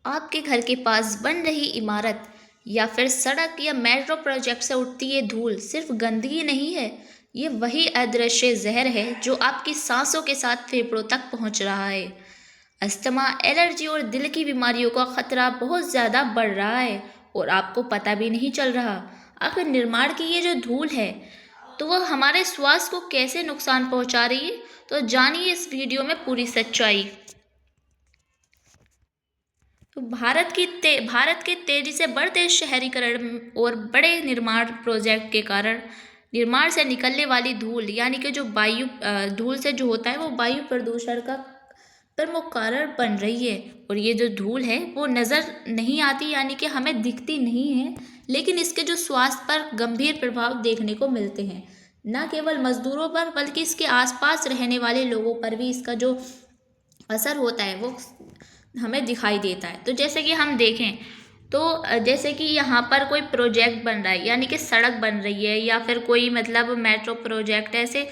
आपके घर के पास बन रही इमारत या फिर सड़क या मेट्रो प्रोजेक्ट से उठती ये धूल सिर्फ गंदगी नहीं है। ये वही अदृश्य जहर है जो आपकी सांसों के साथ फेफड़ों तक पहुंच रहा है। अस्थमा, एलर्जी और दिल की बीमारियों का खतरा बहुत ज़्यादा बढ़ रहा है और आपको पता भी नहीं चल रहा। आखिर निर्माण की ये जो धूल है तो वह हमारे स्वास्थ्य को कैसे नुकसान पहुंचा रही है, तो जानिए इस वीडियो में पूरी सच्चाई। तो भारत के तेजी से बढ़ते शहरीकरण और बड़े निर्माण प्रोजेक्ट के कारण निर्माण से निकलने वाली धूल यानी कि जो धूल से जो होता है वो वायु प्रदूषण का प्रमुख कारण बन रही है। और ये जो धूल है वो नज़र नहीं आती यानी कि हमें दिखती नहीं है, लेकिन इसके जो स्वास्थ्य पर गंभीर प्रभाव देखने को मिलते हैं। न केवल मजदूरों पर बल्कि इसके आसपास रहने वाले लोगों पर भी इसका जो असर होता है वो हमें दिखाई देता है। तो जैसे कि हम देखें तो जैसे कि यहाँ पर कोई प्रोजेक्ट बन रहा है यानी कि सड़क बन रही है या फिर कोई मतलब मेट्रो प्रोजेक्ट ऐसे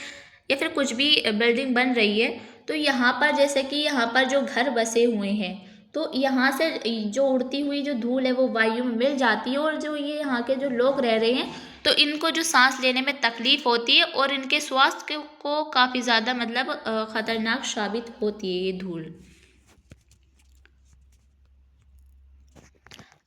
या फिर कुछ भी बिल्डिंग बन रही है। तो यहाँ पर जैसे कि यहाँ पर जो घर बसे हुए हैं तो यहाँ से जो उड़ती हुई जो धूल है वो वायु में मिल जाती है और जो ये यहाँ के जो लोग रह रहे हैं तो इनको जो सांस लेने में तकलीफ होती है और इनके स्वास्थ्य को काफ़ी ज़्यादा मतलब खतरनाक साबित होती है ये धूल।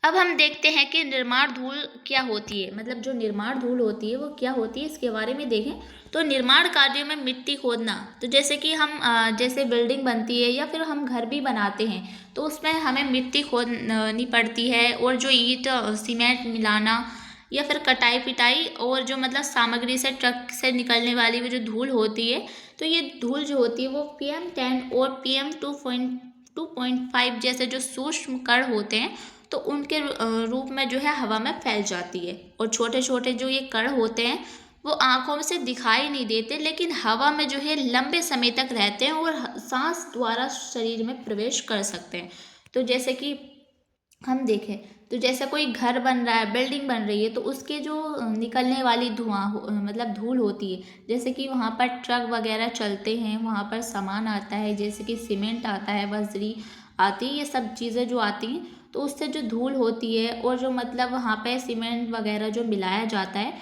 अब हम देखते हैं कि निर्माण धूल क्या होती है, मतलब जो निर्माण धूल होती है वो क्या होती है इसके बारे में देखें। तो निर्माण कार्यों में मिट्टी खोदना, तो जैसे कि हम जैसे बिल्डिंग बनती है या फिर हम घर भी बनाते हैं तो उसमें हमें मिट्टी खोदनी पड़ती है और जो ईंट सीमेंट मिलाना या फिर कटाई पिटाई और जो मतलब सामग्री से ट्रक से निकलने वाली वो जो धूल होती है तो ये धूल जो होती है वो PM10 और PM2.5 जैसे जो सूक्ष्म कण होते हैं तो उनके रूप में जो है हवा में फैल जाती है। और छोटे छोटे जो ये कण होते हैं वो आँखों से दिखाई नहीं देते लेकिन हवा में जो है लंबे समय तक रहते हैं और सांस द्वारा शरीर में प्रवेश कर सकते हैं। तो जैसे कि हम देखें तो जैसे कोई घर बन रहा है, बिल्डिंग बन रही है तो उसके जो निकलने वाली मतलब धूल होती है, जैसे कि वहाँ पर ट्रक वगैरह चलते हैं, वहाँ पर सामान आता है जैसे कि सीमेंट आता है, बजरी आती है, ये सब चीज़ें जो आती हैं तो उससे जो धूल होती है और जो मतलब वहाँ पे सीमेंट वगैरह जो मिलाया जाता है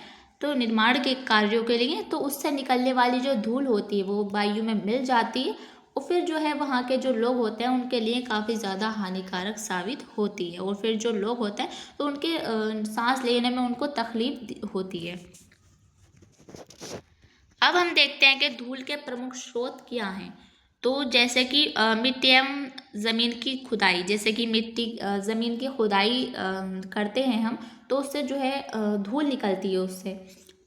तो निर्माण के कार्यों के लिए तो उससे निकलने वाली जो धूल होती है वो वायु में मिल जाती है और फिर जो है वहाँ के जो लोग होते हैं उनके लिए काफ़ी ज़्यादा हानिकारक साबित होती है और फिर जो लोग होते हैं तो उनके सांस लेने में उनको तकलीफ होती है। अब हम देखते हैं कि धूल के प्रमुख स्रोत क्या हैं। तो जैसे कि मिट्टी एवं ज़मीन की खुदाई, जैसे कि ज़मीन की खुदाई करते हैं हम तो उससे जो है धूल निकलती है उससे,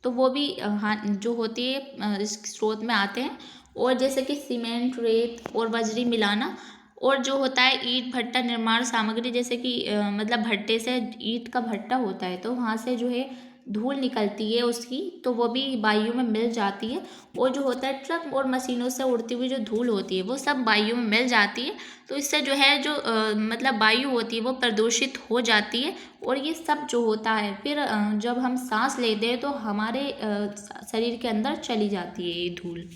तो वो भी हाँ जो होती है इस स्रोत में आते हैं। और जैसे कि सीमेंट, रेत और बजरी मिलाना और जो होता है ईंट भट्टा निर्माण सामग्री, जैसे कि मतलब भट्टे से ईंट का भट्टा होता है तो वहाँ से जो है धूल निकलती है उसकी तो वो भी वायु में मिल जाती है। और जो होता है ट्रक और मशीनों से उड़ती हुई जो धूल होती है वो सब वायु में मिल जाती है तो इससे जो है जो मतलब वायु होती है वो प्रदूषित हो जाती है। और ये सब जो होता है फिर जब हम सांस लेते हैं तो हमारे शरीर के अंदर चली जाती है ये धूल।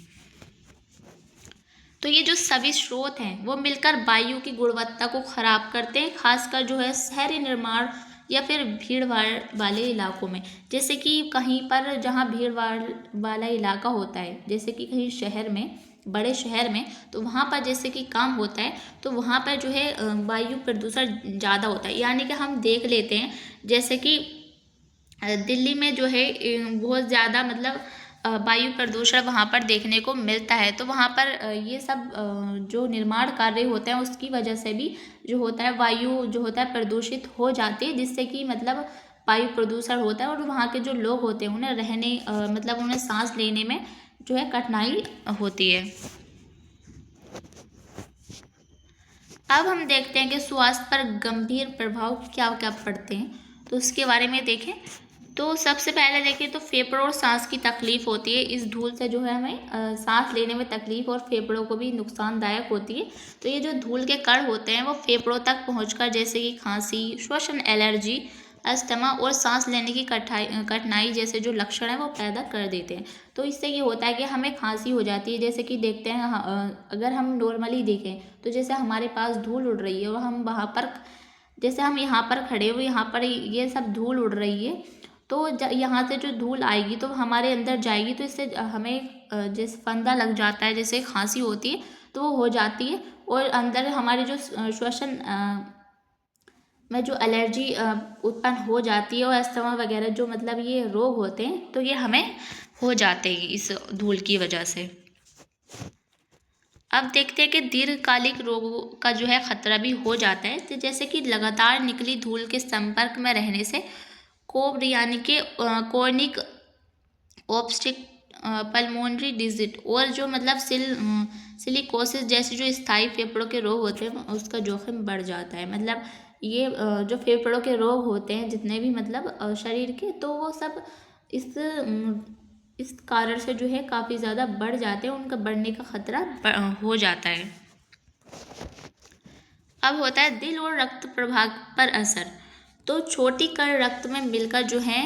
तो ये जो सभी स्रोत हैं वो मिलकर वायु की गुणवत्ता को खराब करते हैं, खासकर जो है शहरी निर्माण या फिर भीड़ भाड़ वाले इलाकों में। जैसे कि कहीं पर जहाँ भीड़ भाड़ वाला इलाका होता है, जैसे कि कहीं शहर में, बड़े शहर में, तो वहाँ पर जैसे कि काम होता है तो वहाँ पर जो है वायु प्रदूषण ज़्यादा होता है। यानी कि हम देख लेते हैं जैसे कि दिल्ली में जो है बहुत ज़्यादा मतलब वायु प्रदूषण वहाँ पर देखने को मिलता है। तो वहाँ पर ये सब जो निर्माण कार्य होते हैं उसकी वजह से भी जो होता है वायु जो होता है प्रदूषित हो जाती है, जिससे कि मतलब वायु प्रदूषण होता है और वहाँ के जो लोग होते हैं उन्हें मतलब उन्हें सांस लेने में जो है कठिनाई होती है। अब हम देखते हैं कि स्वास्थ्य पर गंभीर प्रभाव क्या क्या पड़ते हैं, तो उसके बारे में देखें। तो सबसे पहले देखें तो फेफड़ों और सांस की तकलीफ होती है। इस धूल से जो है हमें सांस लेने में तकलीफ और फेफड़ों को भी नुकसानदायक होती है। तो ये जो धूल के कण होते हैं वो फेफड़ों तक पहुंचकर जैसे कि खांसी, श्वसन, एलर्जी, अस्थमा और सांस लेने की कठिनाई जैसे जो लक्षण है वो पैदा कर देते हैं। तो इससे ये होता है कि हमें खांसी हो जाती है। जैसे कि देखते हैं अगर हम नॉर्मली देखें तो जैसे हमारे पास धूल उड़ रही है और हम वहाँ पर जैसे हम यहाँ पर खड़े हुए, यहाँ पर ये सब धूल उड़ रही है, तो यहाँ से जो धूल आएगी तो हमारे अंदर जाएगी, तो इससे हमें जैसे फंदा लग जाता है, जैसे खांसी होती है तो वो हो जाती है। और अंदर हमारे जो श्वसन में जो एलर्जी उत्पन्न हो जाती है और अस्थमा वगैरह जो मतलब ये रोग होते हैं, तो ये हमें हो जाते हैं इस धूल की वजह से। अब देखते हैं कि दीर्घकालिक रोगों का जो है खतरा भी हो जाता है, तो जैसे कि लगातार निकली धूल के संपर्क में रहने से कोब यानी कि कॉर्निक ऑब्स्ट्रिक पल्मोनरी डिजीज और जो मतलब सिलिकोसिस जैसे जो स्थायी फेफड़ों के रोग होते हैं उसका जोखिम बढ़ जाता है। मतलब ये जो फेफड़ों के रोग होते हैं जितने भी मतलब शरीर के, तो वो सब इस कारण से जो है काफ़ी ज़्यादा बढ़ जाते हैं, उनका बढ़ने का खतरा हो जाता है। अब होता है दिल और रक्त प्रवाह पर असर। तो छोटी कण रक्त में मिलकर जो है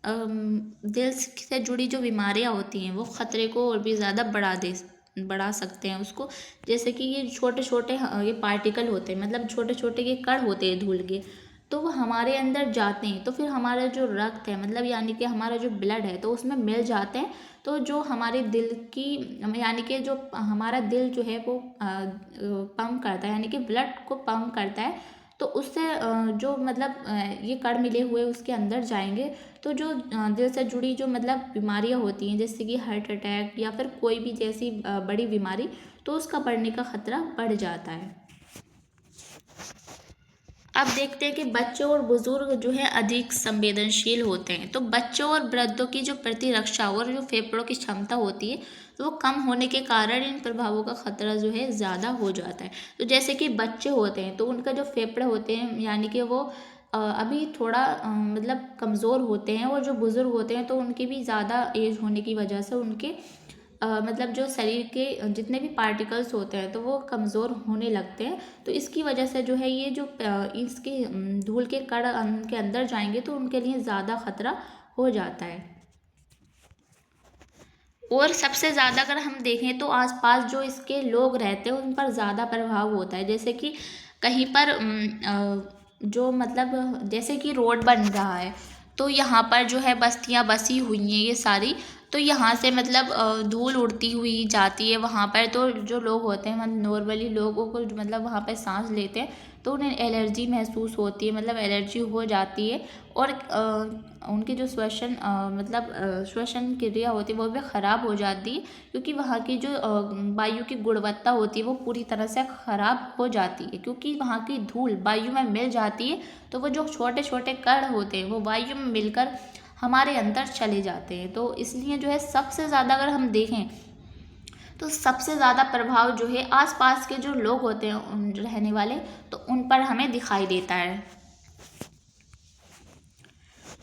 दिल से जुड़ी जो बीमारियां होती हैं वो खतरे को और भी ज़्यादा बढ़ा सकते हैं उसको। जैसे कि ये छोटे छोटे ये पार्टिकल होते हैं, मतलब छोटे छोटे ये कण होते हैं धूल के, तो वो हमारे अंदर जाते हैं, तो फिर हमारा जो रक्त है मतलब यानी कि हमारा जो ब्लड है तो उसमें मिल जाते हैं। तो जो हमारे दिल की यानी कि जो हमारा दिल जो है वो पंप करता है, यानी कि ब्लड को पंप करता है, तो उससे जो मतलब ये कण मिले हुए उसके अंदर जाएंगे, तो जो दिल से जुड़ी जो मतलब बीमारियां होती हैं जैसे कि हार्ट अटैक या फिर कोई भी जैसी बड़ी बीमारी, तो उसका बढ़ने का खतरा बढ़ जाता है। अब देखते हैं कि बच्चों और बुजुर्ग जो है अधिक संवेदनशील होते हैं। तो बच्चों और वृद्धों की जो प्रतिरक्षा और जो फेफड़ों की क्षमता होती है तो वो कम होने के कारण इन प्रभावों का खतरा जो है ज़्यादा हो जाता है। तो जैसे कि बच्चे होते हैं तो उनका जो फेफड़े होते हैं यानी कि वो अभी थोड़ा मतलब कमज़ोर होते हैं, और जो बुज़ुर्ग होते हैं तो उनकी भी ज़्यादा एज होने की वजह से उनके मतलब जो शरीर के जितने भी पार्टिकल्स होते हैं तो वो कमज़ोर होने लगते हैं। तो इसकी वजह से जो है ये जो इसके धूल के कण के अंदर जाएंगे तो उनके लिए ज़्यादा खतरा हो जाता है। और सबसे ज़्यादा अगर हम देखें तो आसपास जो इसके लोग रहते हैं उन पर ज़्यादा प्रभाव होता है। जैसे कि कहीं पर जो मतलब जैसे कि रोड बन रहा है तो यहाँ पर जो है बस्तियाँ बसी हुई हैं ये सारी, तो यहाँ से मतलब धूल उड़ती हुई जाती है वहाँ पर, तो जो लोग होते हैं मतलब नॉर्मली लोगों को मतलब वहाँ पर सांस लेते हैं तो उन्हें एलर्जी महसूस होती है, मतलब एलर्जी हो जाती है। और उनकी जो मतलब श्वसन क्रिया होती है वो भी ख़राब हो जाती है, क्योंकि वहाँ की जो वायु की गुणवत्ता होती है वो पूरी तरह से ख़राब हो जाती है, क्योंकि वहाँ की धूल वायु में मिल जाती है। तो वो जो छोटे छोटे कण होते हैं वो वायु में मिलकर हमारे अंदर चले जाते हैं। तो इसलिए जो है सबसे ज़्यादा अगर हम देखें तो सबसे ज़्यादा प्रभाव जो है आसपास के जो लोग होते हैं रहने वाले, तो उन पर हमें दिखाई देता है।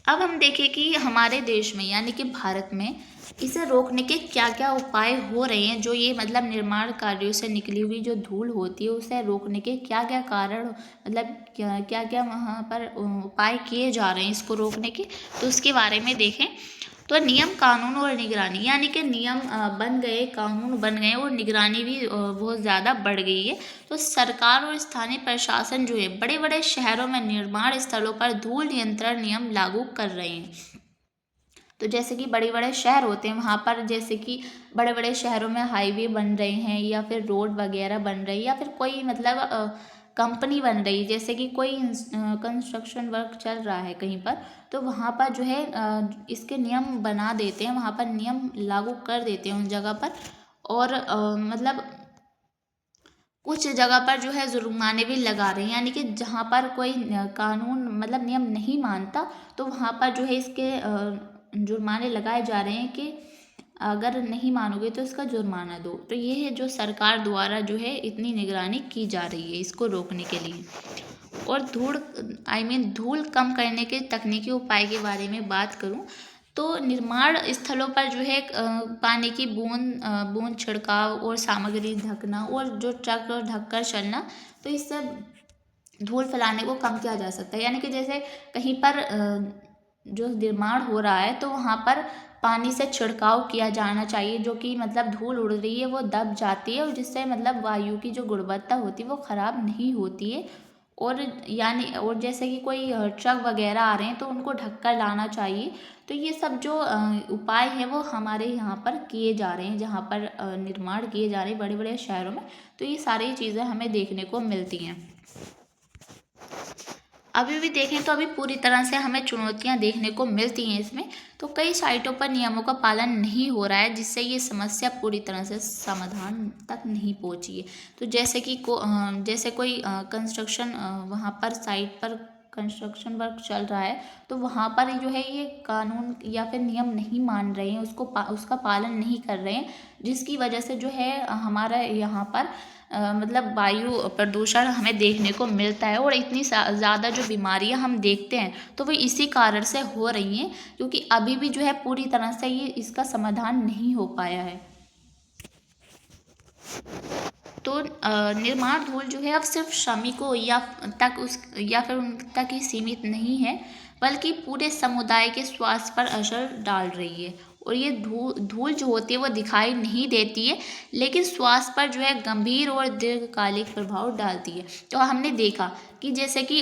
अब हम देखें कि हमारे देश में यानी कि भारत में इसे रोकने के क्या क्या उपाय हो रहे हैं। जो ये मतलब निर्माण कार्यों से निकली हुई जो धूल होती है उसे रोकने के क्या क्या कारण मतलब क्या क्या क्या वहाँ पर उपाय किए जा रहे हैं इसको रोकने के, तो उसके बारे में देखें। तो नियम कानून और निगरानी, यानी कि नियम बन गए, कानून बन गए और निगरानी भी बहुत ज़्यादा बढ़ गई है। तो सरकार और स्थानीय प्रशासन जो है बड़े बड़े शहरों में निर्माण स्थलों पर धूल नियंत्रण नियम लागू कर रहे हैं। तो जैसे कि बड़े बड़े शहर होते हैं वहाँ पर, जैसे कि बड़े बड़े शहरों में हाईवे बन रहे हैं या फिर रोड वगैरह बन रही है या फिर कोई मतलब कंपनी बन रही है, जैसे कि कोई कंस्ट्रक्शन वर्क चल रहा है कहीं पर, तो वहाँ पर जो है इसके नियम बना देते हैं, वहाँ पर नियम लागू कर देते हैं उन जगह पर। और मतलब कुछ जगह पर जो है जुर्माने भी लगा रहे हैं, यानी कि जहाँ पर कोई कानून मतलब नियम नहीं मानता तो वहाँ पर जो है इसके जुर्माने लगाए जा रहे हैं कि अगर नहीं मानोगे तो इसका जुर्माना दो। तो ये है जो सरकार द्वारा जो है इतनी निगरानी की जा रही है इसको रोकने के लिए। और धूल कम करने के तकनीकी उपाय के बारे में बात करूं तो निर्माण स्थलों पर जो है पानी की बूंद छिड़काव और सामग्री ढकना और जो ट्रक ढककर चलना, तो इससे धूल फैलाने को कम किया जा सकता है। यानी कि जैसे कहीं पर जो निर्माण हो रहा है तो वहाँ पर पानी से छिड़काव किया जाना चाहिए, जो कि मतलब धूल उड़ रही है वो दब जाती है और जिससे मतलब वायु की जो गुणवत्ता होती है वो ख़राब नहीं होती है। और जैसे कि कोई ट्रक वगैरह आ रहे हैं तो उनको ढक कर लाना चाहिए। तो ये सब जो उपाय हैं वो हमारे यहाँ पर किए जा रहे हैं, जहाँ पर निर्माण किए जा रहे हैं बड़े बड़े शहरों में। तो ये सारी चीज़ें हमें देखने को मिलती हैं। अभी भी देखें तो अभी पूरी तरह से हमें चुनौतियां देखने को मिलती हैं इसमें। तो कई साइटों पर नियमों का पालन नहीं हो रहा है, जिससे ये समस्या पूरी तरह से समाधान तक नहीं पहुंची है। तो जैसे कोई कंस्ट्रक्शन वहाँ पर साइट पर कंस्ट्रक्शन वर्क चल रहा है, तो वहाँ पर जो है ये कानून या फिर नियम नहीं मान रहे हैं, उसका पालन नहीं कर रहे हैं, जिसकी वजह से जो है हमारा यहाँ पर मतलब वायु प्रदूषण हमें देखने को मिलता है। और इतनी ज़्यादा जो बीमारियां हम देखते हैं तो वो इसी कारण से हो रही हैं, क्योंकि अभी भी जो है पूरी तरह से ये इसका समाधान नहीं हो पाया है। तो निर्माण धूल जो है अब सिर्फ श्रमिकों या फिर उन तक ही सीमित नहीं है, बल्कि पूरे समुदाय के स्वास्थ्य पर असर डाल रही है। और ये धूल जो होती है वो दिखाई नहीं देती है, लेकिन स्वास्थ्य पर जो है गंभीर और दीर्घकालिक प्रभाव डालती है। तो हमने देखा कि जैसे कि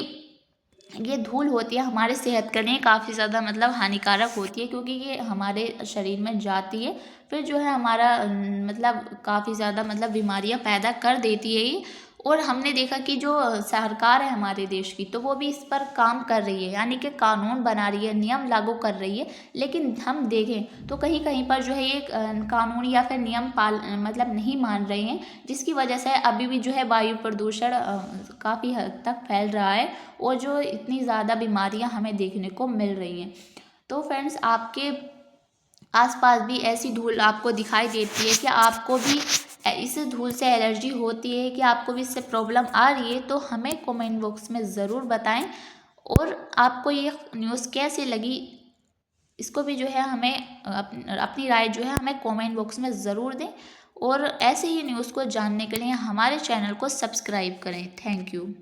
ये धूल होती है हमारे सेहत के लिए काफ़ी ज़्यादा मतलब हानिकारक होती है, क्योंकि ये हमारे शरीर में जाती है, फिर जो है हमारा मतलब काफ़ी ज़्यादा मतलब बीमारियां पैदा कर देती है ये। और हमने देखा कि जो सरकार है हमारे देश की, तो वो भी इस पर काम कर रही है, यानी कि कानून बना रही है, नियम लागू कर रही है। लेकिन हम देखें तो कहीं कहीं पर जो है ये कानून या फिर नियम मतलब नहीं मान रहे हैं, जिसकी वजह से अभी भी जो है वायु प्रदूषण काफ़ी हद तक फैल रहा है, और जो इतनी ज़्यादा बीमारियां हमें देखने को मिल रही हैं। तो फ्रेंड्स, आपके आसपास भी ऐसी धूल आपको दिखाई देती है कि आपको भी इस धूल से एलर्जी होती है, कि आपको भी इससे प्रॉब्लम आ रही है, तो हमें कमेंट बॉक्स में ज़रूर बताएं। और आपको ये न्यूज़ कैसी लगी, इसको भी जो है हमें अपनी राय जो है हमें कमेंट बॉक्स में ज़रूर दें। और ऐसे ही न्यूज़ को जानने के लिए हमारे चैनल को सब्सक्राइब करें। Thank you.